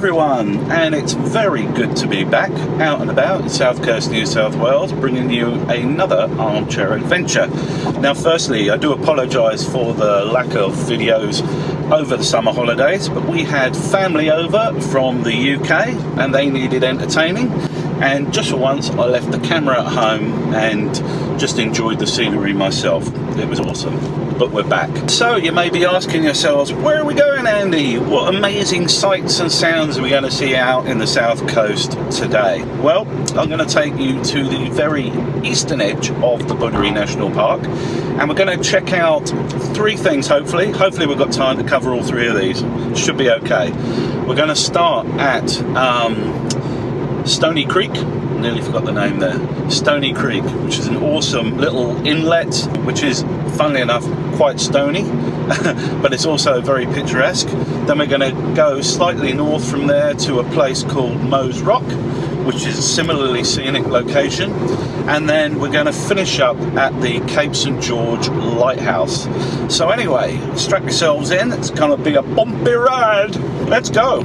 everyone, and it's very good to be back out and about in South Coast New South Wales, bringing you another armchair adventure. Now firstly, I do apologise for the lack of videos over the summer holidays, but we had family over from the UK and they needed entertaining, and just for once I left the camera at home and just enjoyed the scenery myself. It was awesome. But we're back. So you may be asking yourselves, where are we going, Andy? What amazing sights and sounds are we going to see out in the south coast today? Well, I'm going to take you to the very eastern edge of the Booderee National Park, and we're going to check out three things. Hopefully we've got time to cover all three of these. Should be okay. We're going to start at Stoney Creek. Nearly forgot the name there. Stoney Creek, which is an awesome little inlet, which is, funnily enough, quite stony, but it's also very picturesque. Then we're going to go slightly north from there to a place called Moes Rock, which is a similarly scenic location. And then we're going to finish up at the Cape St George Lighthouse. So anyway, strap yourselves in. It's going to be a bumpy ride. Let's go.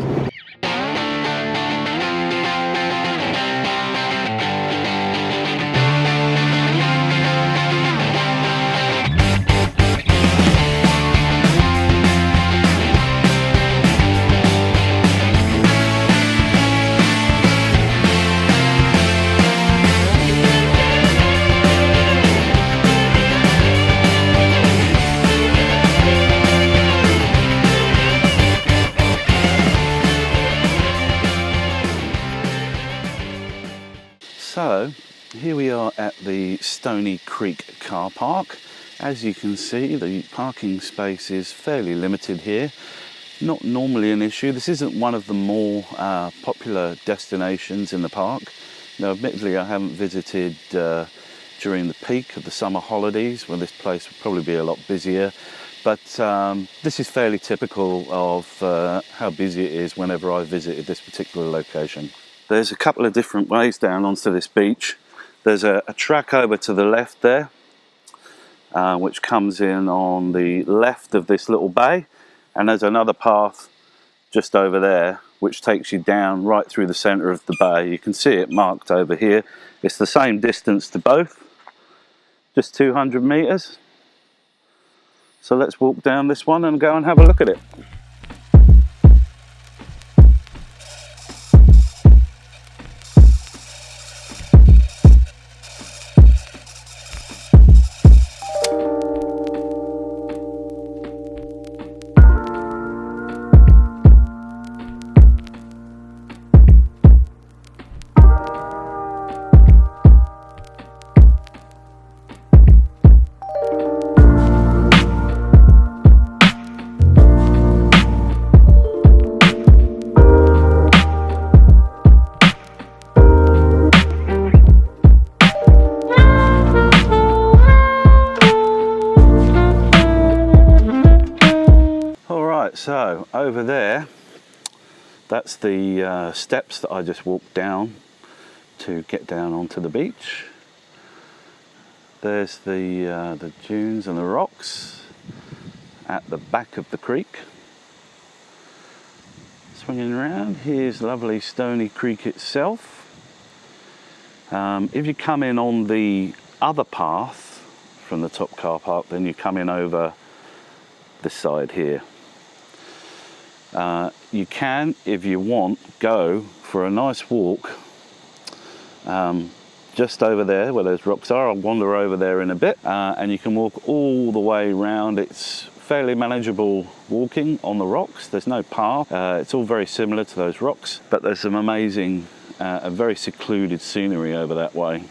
So here we are at the Stoney Creek car park. As you can see, the parking space is fairly limited here. Not normally an issue. This isn't one of the more popular destinations in the park. Now, admittedly, I haven't visited during the peak of the summer holidays, when this place would probably be a lot busier. But this is fairly typical of how busy it is whenever I visited this particular location. There's a couple of different ways down onto this beach. There's a track over to the left there, which comes in on the left of this little bay, and there's another path just over there which takes you down right through the centre of the bay. You can see it marked over here. It's the same distance to both, just 200 metres. So let's walk down this one and go and have a look at it. So over there, that's the steps that I just walked down to get down onto the beach. There's the dunes and the rocks at the back of the creek. Swinging around, here's lovely Stoney Creek itself. If you come in on the other path from the top car park, then you come in over this side here. You can, if you want, go for a nice walk just over there where those rocks are. I'll wander over there in a bit, and you can walk all the way around. It's fairly manageable walking on the rocks. There's no path. It's all very similar to those rocks, but there's some amazing and very secluded scenery over that way.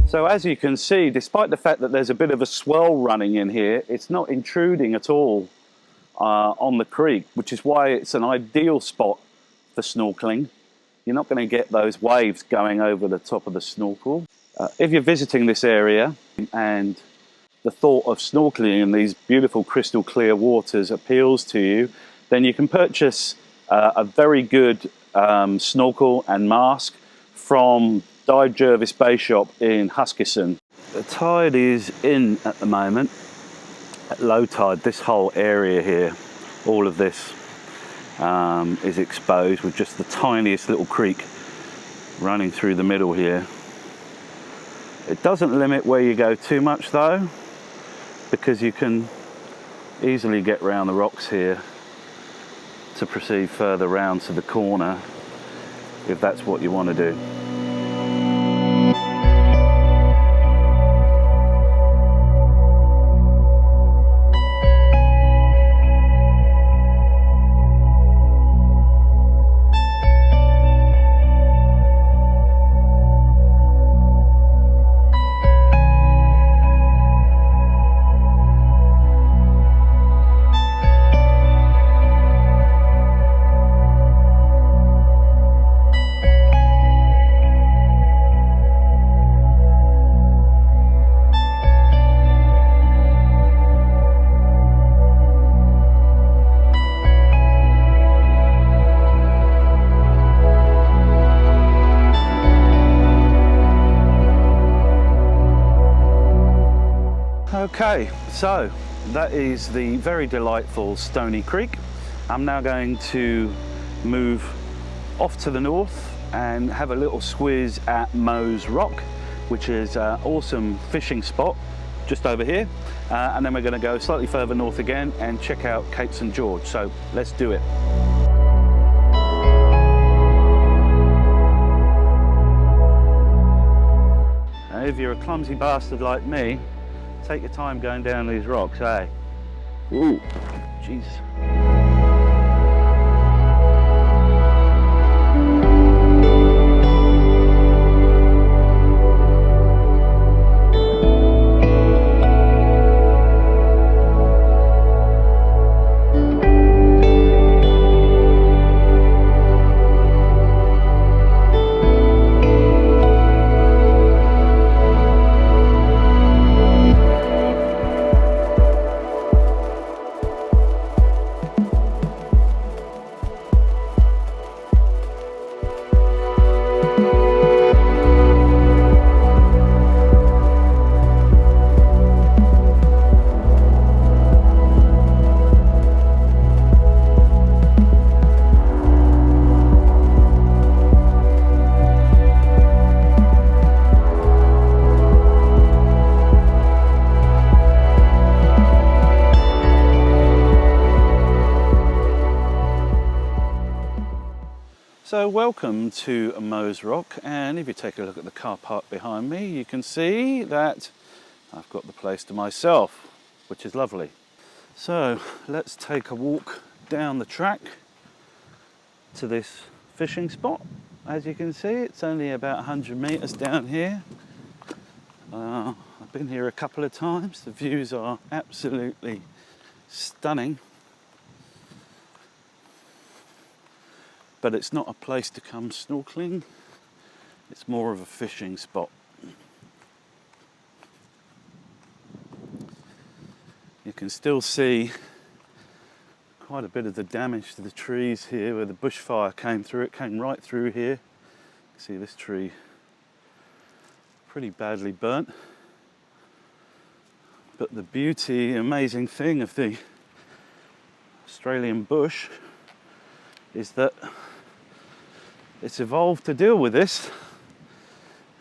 So as you can see, despite the fact that there's a bit of a swell running in here, it's not intruding at all on the creek, which is why it's an ideal spot for snorkeling. You're not going to get those waves going over the top of the snorkel. If you're visiting this area and the thought of snorkeling in these beautiful crystal clear waters appeals to you, then you can purchase a very good snorkel and mask from Dive Jervis Bay Shop in Huskisson. The tide is in at the moment. At low tide, this whole area here, all of this is exposed with just the tiniest little creek running through the middle here. It doesn't limit where you go too much though, because you can easily get round the rocks here to proceed further round to the corner if that's what you want to do. Okay, so that is the very delightful Stoney Creek. I'm now going to move off to the north and have a little squiz at Moes Rock, which is an awesome fishing spot just over here. And then we're going to go slightly further north again and check out Cape St George. So let's do it. Now, if you're a clumsy bastard like me, take your time going down these rocks, eh? Ooh, jeez. So welcome to Moes Rock, and if you take a look at the car park behind me, you can see that I've got the place to myself, which is lovely. So let's take a walk down the track to this fishing spot. As you can see, it's only about 100 meters down here. I've been here a couple of times. The views are absolutely stunning. But it's not a place to come snorkeling, it's more of a fishing spot. You can still see quite a bit of the damage to the trees here where the bushfire came through. It came right through here. You can see this tree pretty badly burnt. But the beauty, amazing thing of the Australian bush is that it's evolved to deal with this,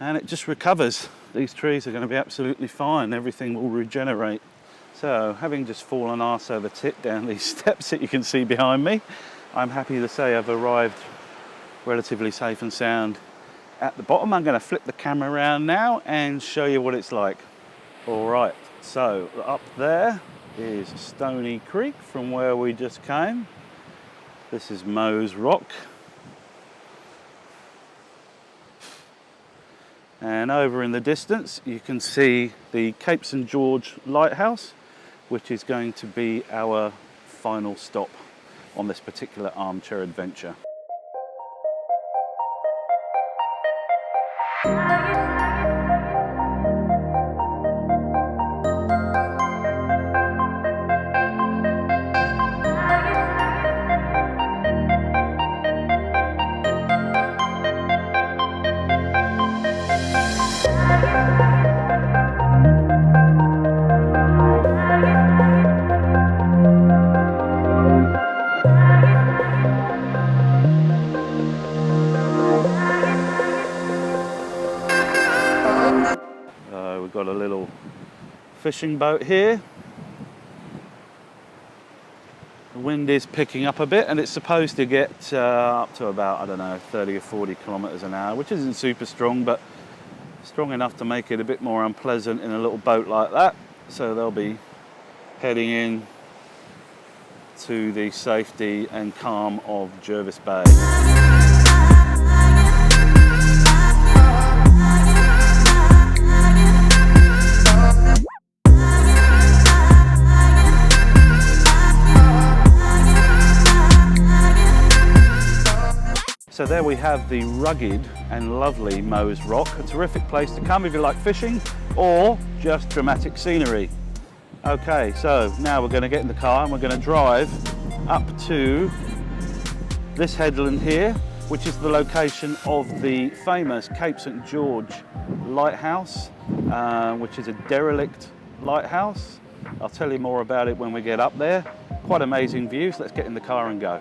and it just recovers. These trees are going to be absolutely fine. Everything will regenerate. So, having just fallen arse over tit down these steps that you can see behind me, I'm happy to say I've arrived relatively safe and sound at the bottom. I'm going to flip the camera around now and show you what it's like. All right, so up there is Stoney Creek from where we just came. This is Moes Rock. And over in the distance, you can see the Cape St George Lighthouse, which is going to be our final stop on this particular armchair adventure. fishing boat here. The wind is picking up a bit, and it's supposed to get up to about, I don't know, 30 or 40 kilometers an hour, which isn't super strong, but strong enough to make it a bit more unpleasant in a little boat like that. So they'll be heading in to the safety and calm of Jervis Bay. So there we have the rugged and lovely Moes Rock, a terrific place to come if you like fishing or just dramatic scenery. Okay, so now we're going to get in the car and we're going to drive up to this headland here, which is the location of the famous Cape St George Lighthouse, which is a derelict lighthouse. I'll tell you more about it when we get up there. Quite amazing views. Let's get in the car and go.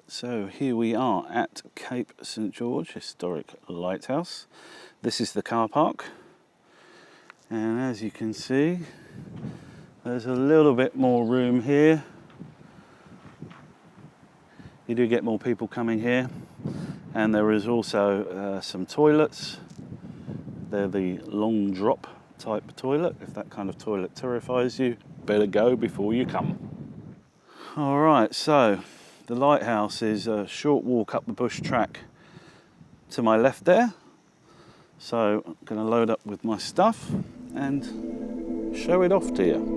So here we are at Cape St George Historic Lighthouse. This is the car park, and as you can see, there's a little bit more room here. You do get more people coming here, and there is also some toilets. They're the long drop type toilet. If that kind of toilet terrifies you, better go before you come. All right, so the lighthouse is a short walk up the bush track to my left there. So I'm going to load up with my stuff and show it off to you.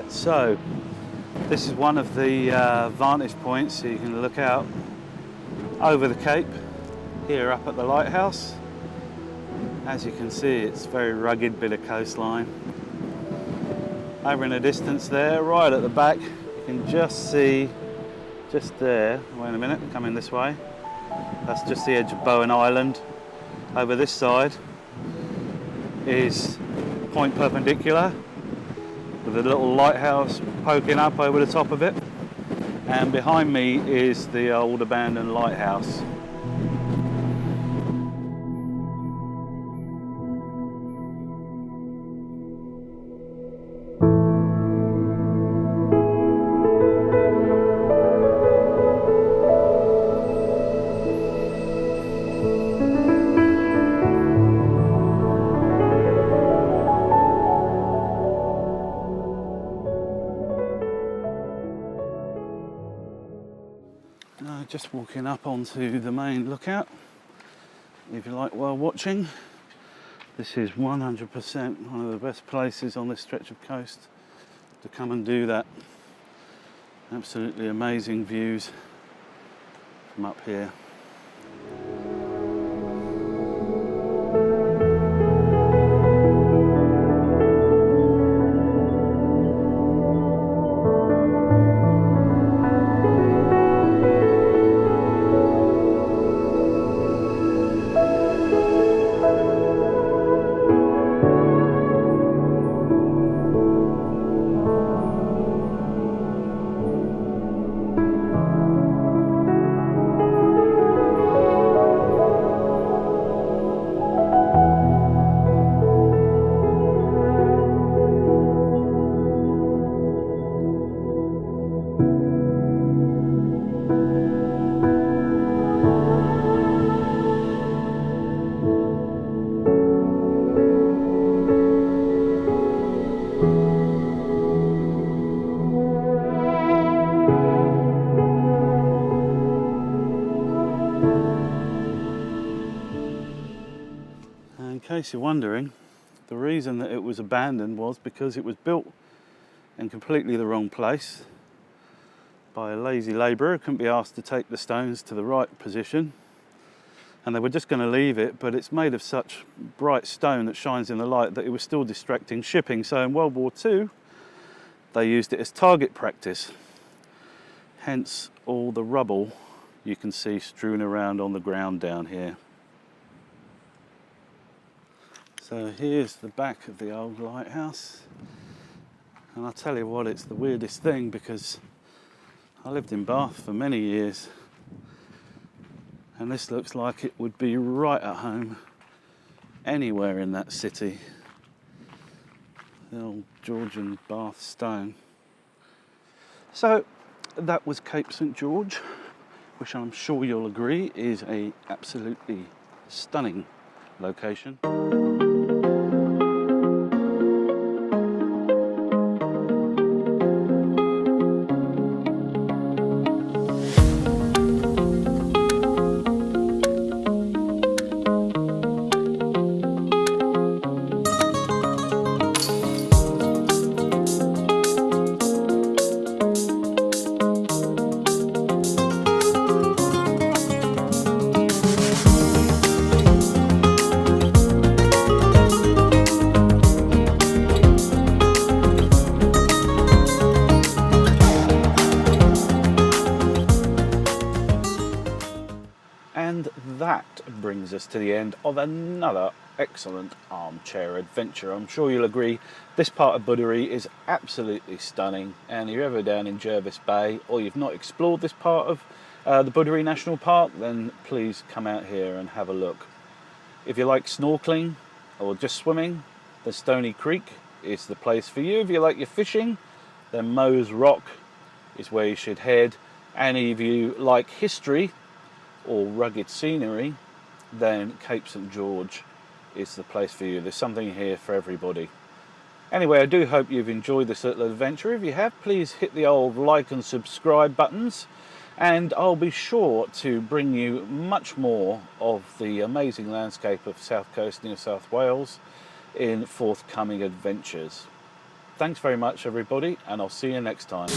So this is one of the vantage points, so you can look out over the Cape here up at the lighthouse. As you can see, it's a very rugged bit of coastline. Over in the distance there, right at the back, you can just see, just there, wait a minute, coming this way, that's just the edge of Bowen Island. Over this side is Point Perpendicular, with a little lighthouse poking up over the top of it, and behind me is the old abandoned lighthouse. Just walking up onto the main lookout. If you like whale watching, this is 100% one of the best places on this stretch of coast to come and do that. Absolutely amazing views from up here. case you're wondering, the reason that it was abandoned was because it was built in completely the wrong place by a lazy labourer who couldn't be asked to take the stones to the right position, and they were just going to leave it, but it's made of such bright stone that shines in the light that it was still distracting shipping. So in World War II they used it as target practice, hence all the rubble you can see strewn around on the ground down here. So here's the back of the old lighthouse, and I'll tell you what, it's the weirdest thing because I lived in Bath for many years and this looks like it would be right at home anywhere in that city. The old Georgian Bath stone. So that was Cape St George, which I'm sure you'll agree is a absolutely stunning location. And that brings us to the end of another excellent armchair adventure. I'm sure you'll agree this part of Booderee is absolutely stunning, and if you're ever down in Jervis Bay or you've not explored this part of the Booderee National Park, then please come out here and have a look. If you like snorkeling or just swimming, then Stoney Creek is the place for you. If you like your fishing, then Moes Rock is where you should head. And if you like history or rugged scenery, then Cape St George is the place for you. There's something here for everybody. Anyway, I do hope you've enjoyed this little adventure. If you have, please hit the old like and subscribe buttons, and I'll be sure to bring you much more of the amazing landscape of South Coast New South Wales in forthcoming adventures. Thanks very much, everybody, and I'll see you next time.